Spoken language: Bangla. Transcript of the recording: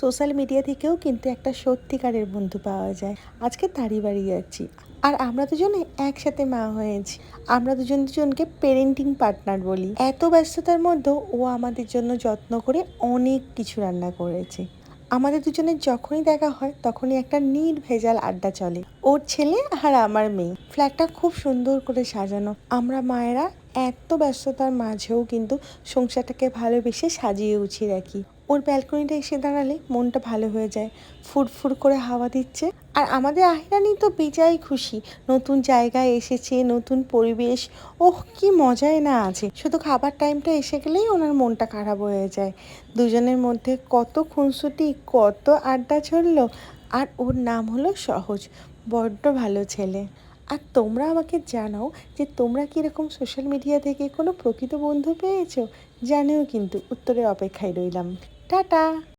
সোশ্যাল মিডিয়া থেকেও কিন্তু একটা সত্যিকারের বন্ধু পাওয়া যায়। আজকে তারই বাড়ি যাচ্ছি। আর আমরা দুজনে একসাথে মা হয়েছি। আমরা দুজন দুজনকে পেরেন্টিং পার্টনার বলি। এত ব্যস্ততার মধ্যেও ও আমাদের জন্য যত্ন করে অনেক কিছু রান্না করেছে। আমাদের দুজনের যখনই দেখা হয় তখনই একটা নির্ভেজাল আড্ডা চলে। ওর ছেলে আর আমার মেয়ে। ফ্ল্যাটটা খুব সুন্দর করে সাজানো। আমরা মায়েরা এত ব্যস্ততার মাঝেও কিন্তু সংসারটাকে ভালোবেসে সাজিয়ে গুছিয়ে রাখি। ওর ব্যালকনিটা এসে দাঁড়ালে মনটা ভালো হয়ে যায়। ফুরফুর করে হাওয়া দিচ্ছে। আর আমাদের আহিরানি তো বেজায় খুশি। নতুন জায়গায় এসেছে, নতুন পরিবেশ। ওহ, কি মজাই না আছে। শুধু খাবার টাইমটা এসে গেলেই ওনার মনটা খারাপ হয়ে যায়। দুজনের মধ্যে কত খুনসুটি, কত আড্ডা চললো। আর ওর নাম হলো সহজ। বড্ড ভালো ছেলে। আর তোমরা আমাকে জানাও যে তোমরা কীরকম সোশ্যাল মিডিয়া থেকে কোনো প্রকৃত বন্ধু পেয়েছো। জানিও কিন্তু, উত্তরের অপেক্ষায় রইলাম। টাটা।